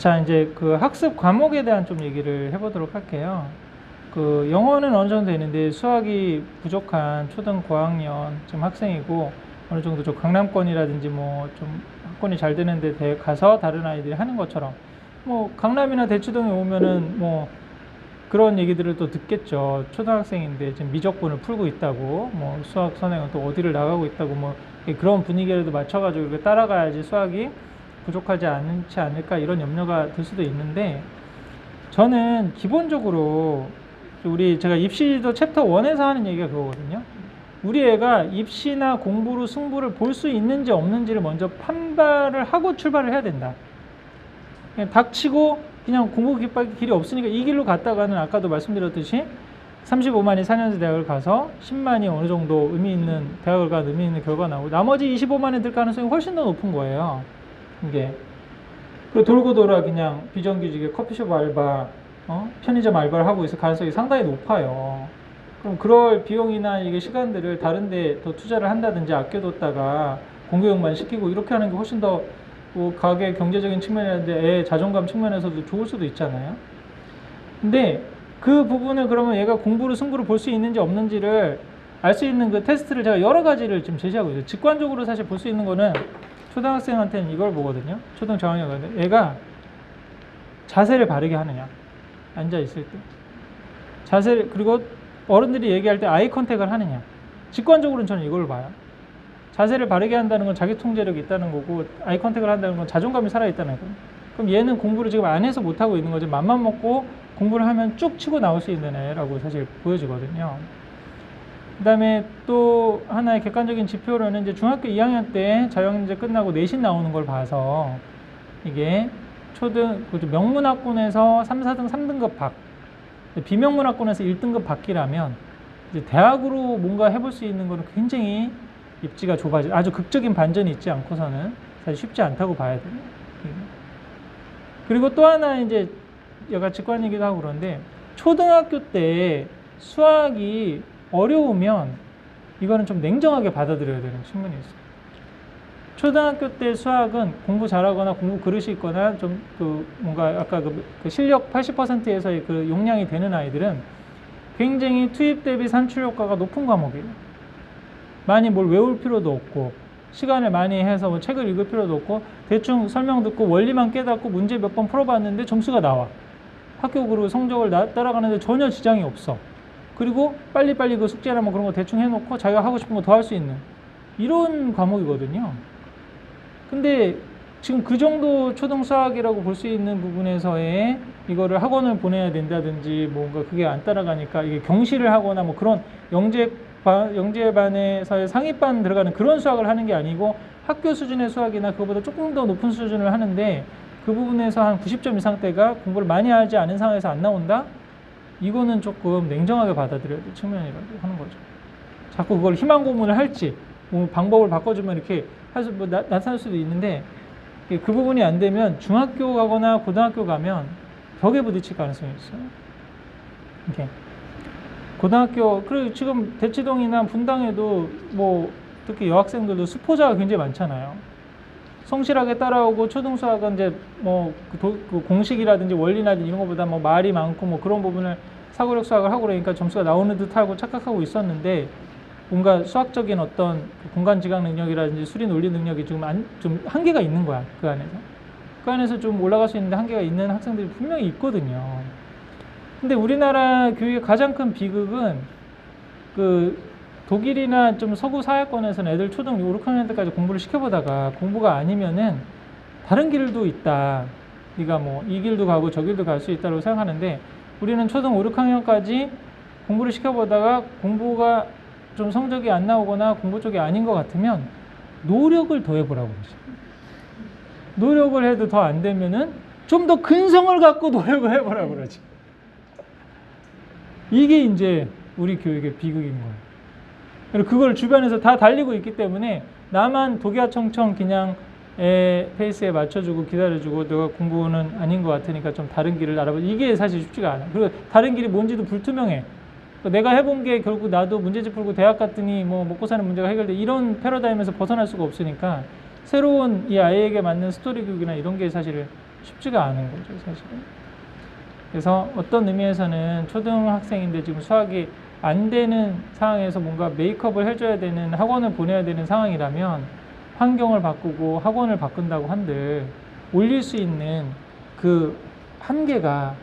자, 이제 그 학습 과목에 대한 좀 얘기를 해보도록 할게요. 그 영어는 어느 정도 되는데 수학이 부족한 초등 고학년 지금 학생이고 어느 정도 좀 강남권이라든지 뭐 좀 학군이 잘 되는 데 가서 다른 아이들이 하는 것처럼 뭐 강남이나 대치동에 오면은 뭐 그런 얘기들을 또 듣겠죠. 초등학생인데 지금 미적분을 풀고 있다고, 뭐 수학 선생은 또 어디를 나가고 있다고, 뭐 그런 분위기라도 맞춰가지고 이렇게 따라가야지 수학이 부족하지 않지 않을까 이런 염려가 들 수도 있는데, 저는 기본적으로 제가 입시도 챕터 1에서 하는 얘기가 그거거든요. 우리 애가 입시나 공부로 승부를 볼 수 있는지 없는지를 먼저 판단을 하고 출발을 해야 된다. 그냥 닥치고 그냥 공부 길이 없으니까 이 길로 갔다가는 아까도 말씀드렸듯이 35만이 4년제 대학을 가서 10만이 어느 정도 의미 있는 대학을 간 의미 있는 결과가 나오고 나머지 25만에 들 가능성이 훨씬 더 높은 거예요. 이게. 그리고 돌고 돌아 그냥 비정규직의 커피숍 알바, 편의점 알바를 하고 있을 가능성이 상당히 높아요. 그럼 그럴 비용이나 이게 시간들을 다른 데 더 투자를 한다든지 아껴뒀다가 공교육만 시키고 이렇게 하는 게 훨씬 더 뭐 가게 경제적인 측면이라든지 애 자존감 측면에서도 좋을 수도 있잖아요. 근데 그 부분을 그러면 얘가 공부를 승부를 볼 수 있는지 없는지를 알 수 있는 그 테스트를 제가 여러 가지를 지금 제시하고 있어요. 직관적으로 사실 볼 수 있는 거는 초등학생한테는 이걸 보거든요. 초등 저학년 얘가 자세를 바르게 하느냐, 앉아 있을 때 자세를, 그리고 어른들이 얘기할 때 아이 컨택을 하느냐. 직관적으로는 저는 이걸 봐요. 자세를 바르게 한다는 건 자기 통제력이 있다는 거고, 아이 컨택을 한다는 건 자존감이 살아있다는 거예요. 그럼 얘는 공부를 지금 안 해서 못하고 있는 거지, 맘만 먹고 공부를 하면 쭉 치고 나올 수 있는 애라고 사실 보여지거든요. 그 다음에 또 하나의 객관적인 지표로는 이제 중학교 2학년 때 자유학년제 끝나고 내신 나오는 걸 봐서 이게 명문학군에서 3, 4등, 3등급 박, 비명문학군에서 1등급 받기라면 이제 대학으로 뭔가 해볼 수 있는 거는 굉장히 입지가 좁아져, 아주 극적인 반전이 있지 않고서는 사실 쉽지 않다고 봐야 돼요. 그리고 또 하나 이제 여가 직관이기도 하고 그런데, 초등학교 때 수학이 어려우면 이거는 좀 냉정하게 받아들여야 되는 측면이 있어요. 초등학교 때 수학은 공부 잘하거나 공부 그릇이 있거나 좀 뭔가 아까 그 실력 80%에서의 그 용량이 되는 아이들은 굉장히 투입 대비 산출 효과가 높은 과목이에요. 많이 뭘 외울 필요도 없고 시간을 많이 해서 뭐 책을 읽을 필요도 없고 대충 설명 듣고 원리만 깨닫고 문제 몇 번 풀어봤는데 점수가 나와. 학교로 성적을 따라가는데 전혀 지장이 없어. 그리고 빨리빨리 그 숙제나 뭐 그런 거 대충 해놓고 자기가 하고 싶은 거 더 할 수 있는 이런 과목이거든요. 근데 지금 그 정도 초등수학이라고 볼 수 있는 부분에서의 이거를 학원을 보내야 된다든지 뭔가 그게 안 따라가니까 이게 경시를 하거나 뭐 그런 영재반에서의 상위반 들어가는 그런 수학을 하는 게 아니고 학교 수준의 수학이나 그거보다 조금 더 높은 수준을 하는데 그 부분에서 한 90점 이상대가 공부를 많이 하지 않은 상황에서 안 나온다? 이거는 조금 냉정하게 받아들여야 될 측면이라고 하는 거죠. 자꾸 그걸 희망 고문을 할지 뭐 방법을 바꿔주면 이렇게 나타날 수도 있는데, 그 부분이 안 되면 중학교 가거나 고등학교 가면 벽에 부딪힐 가능성이 있어요. 이렇게. 고등학교, 그리고 지금 대치동이나 분당에도 뭐 특히 여학생들도 수포자가 굉장히 많잖아요. 성실하게 따라오고 초등수학은 이제 뭐 그 공식이라든지 원리라든지 이런 것보다 뭐 말이 많고 뭐 그런 부분을 사고력 수학을 하고 그러니까 점수가 나오는 듯하고 착각하고 있었는데, 뭔가 수학적인 어떤 공간 지각 능력이라든지 수리 논리 능력이 좀 한계가 있는 거야. 그 안에서 좀 올라갈 수 있는데 한계가 있는 학생들이 분명히 있거든요. 근데 우리나라 교육의 가장 큰 비극은 그 독일이나 좀 서구 사회권에서는 애들 초등 5, 6학년 때까지 공부를 시켜보다가 공부가 아니면은 다른 길도 있다. 네가 뭐 이 길도 가고 저 길도 갈 수 있다고 생각하는데, 우리는 초등 5, 6학년까지 공부를 시켜보다가 공부가 좀 성적이 안 나오거나 공부 쪽이 아닌 것 같으면 노력을 더 해보라고 그러죠. 노력을 해도 더 안 되면은 좀 더 근성을 갖고 노력을 해보라고 그러지. 이게 이제 우리 교육의 비극인 거예요. 그리고 그걸 주변에서 다 달리고 있기 때문에 나만 독야청청 그냥 페이스에 맞춰주고 기다려주고 너가 공부는 아닌 것 같으니까 좀 다른 길을 알아보자. 이게 사실 쉽지가 않아. 그리고 다른 길이 뭔지도 불투명해. 내가 해본 게 결국 나도 문제집 풀고 대학 갔더니 뭐 먹고 사는 문제가 해결돼, 이런 패러다임에서 벗어날 수가 없으니까 새로운 이 아이에게 맞는 스토리 교육이나 이런 게 사실 쉽지가 않은 거죠, 사실은. 그래서 어떤 의미에서는 초등학생인데 지금 수학이 안 되는 상황에서 뭔가 메이크업을 해줘야 되는 학원을 보내야 되는 상황이라면 환경을 바꾸고 학원을 바꾼다고 한들 올릴 수 있는 그 한계가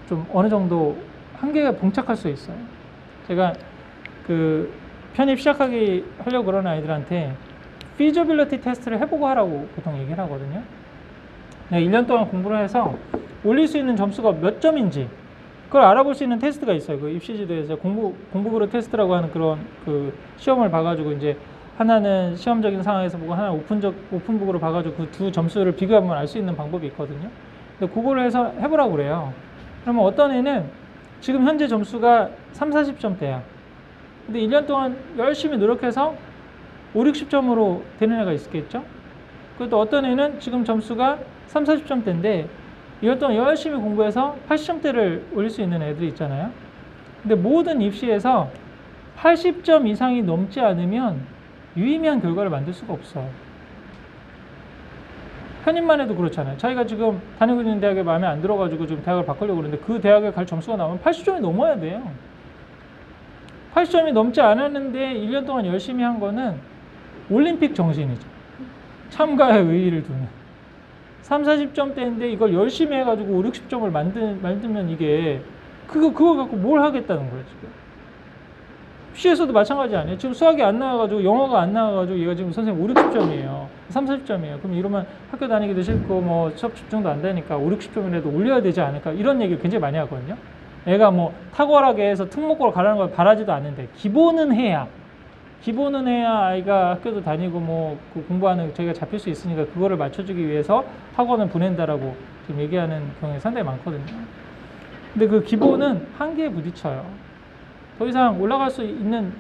좀 어느 정도 한계가 봉착할 수 있어요. 제가 그 편입 하려고 그러는 아이들한테 feasibility 테스트를 해보고 하라고 보통 얘기를 하거든요. 내가 1년 동안 공부를 해서 올릴 수 있는 점수가 몇 점인지 그걸 알아볼 수 있는 테스트가 있어요. 그 입시지도에서 공부그룹 테스트라고 하는 그런 그 시험을 봐가지고 이제 하나는 시험적인 상황에서 보고 하나는 오픈북으로 봐가지고 그 두 점수를 비교하면 알 수 있는 방법이 있거든요. 근데 그거를 해서 해보라고 그래요. 그러면 어떤 애는 지금 현재 점수가 3, 40점대야. 근데 1년 동안 열심히 노력해서 5, 60점으로 되는 애가 있겠죠? 그리고 또 어떤 애는 지금 점수가 3, 40점대인데 1년 동안 열심히 공부해서 80점대를 올릴 수 있는 애들이 있잖아요. 근데 모든 입시에서 80점 이상이 넘지 않으면 유의미한 결과를 만들 수가 없어요. 편입만 해도 그렇잖아요. 자기가 지금 다니고 있는 대학에 마음에 안 들어가지고 지금 대학을 바꾸려고 그러는데 그 대학에 갈 점수가 나오면 80점이 넘어야 돼요. 80점이 넘지 않았는데 1년 동안 열심히 한 거는 올림픽 정신이죠. 참가의 의의를 두는. 3, 40점대인데 이걸 열심히 해가지고 5, 60점을 만들면 이게 그거 갖고 뭘 하겠다는 거예요, 지금. 시에서도 마찬가지 아니에요. 지금 수학이 안 나와가지고 영어가 안 나와가지고 얘가 지금 선생님 5, 60점이에요. 3, 40점이에요. 그럼 이러면 학교 다니기도 싫고 뭐 수업 집중도 안 되니까 5, 60점이라도 올려야 되지 않을까 이런 얘기를 굉장히 많이 하거든요. 애가 뭐 탁월하게 해서 특목고를 가라는 걸 바라지도 않는데 기본은 해야 아이가 학교도 다니고 뭐 그 공부하는 저희가 잡힐 수 있으니까 그거를 맞춰주기 위해서 학원을 보낸다라고 지금 얘기하는 경우가 상당히 많거든요. 근데 그 기본은 한계에 부딪혀요. 더 이상 올라갈 수 있는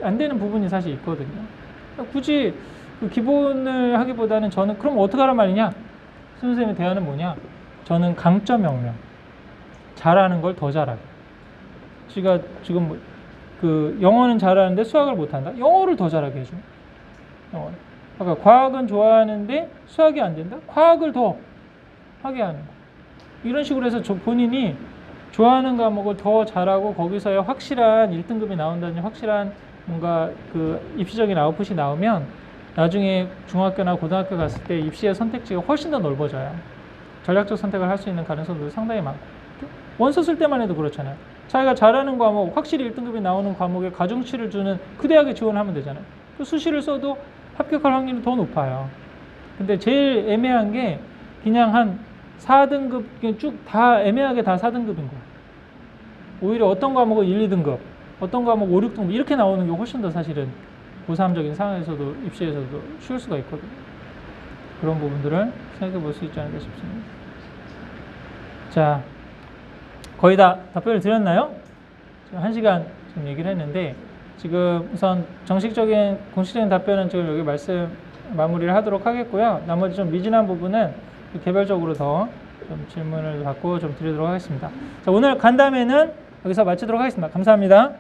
안 되는 부분이 사실 있거든요. 굳이 그 기본을 하기보다는 저는 그럼 어떻게 하란 말이냐? 선생님의 대안은 뭐냐? 저는 강점 영역. 잘하는 걸 더 잘하게. 제가 지금 그 영어는 잘하는데 수학을 못한다? 영어를 더 잘하게 해줘. 그러니까 과학은 좋아하는데 수학이 안 된다? 과학을 더 하게 하는 거. 이런 식으로 해서 본인이 좋아하는 과목을 더 잘하고 거기서의 확실한 1등급이 나온다든지 확실한 뭔가 그 입시적인 아웃풋이 나오면 나중에 중학교나 고등학교 갔을 때 입시의 선택지가 훨씬 더 넓어져요. 전략적 선택을 할 수 있는 가능성도 상당히 많고. 원서 쓸 때만 해도 그렇잖아요. 자기가 잘하는 과목, 확실히 1등급이 나오는 과목에 가중치를 주는 그 대학에 지원하면 되잖아요. 그 수시를 써도 합격할 확률이 더 높아요. 근데 제일 애매한 게 그냥 한 4등급 쭉 다 애매하게 다 4등급인 거야. 오히려 어떤 과목은 1, 2등급, 어떤 과목 5, 6등급 이렇게 나오는 게 훨씬 더 사실은 고3적인 상황에서도 입시에서도 쉬울 수가 있거든요. 그런 부분들을 생각해 볼 수 있지 않을까 싶습니다. 자, 거의 다 답변을 드렸나요? 지금 1시간 지금 얘기를 했는데 지금 우선 정식적인 공식적인 답변은 지금 여기 마무리를 하도록 하겠고요. 나머지 좀 미진한 부분은 개별적으로 더 좀 질문을 받고 좀 드리도록 하겠습니다. 자, 오늘 간담회는 여기서 마치도록 하겠습니다. 감사합니다.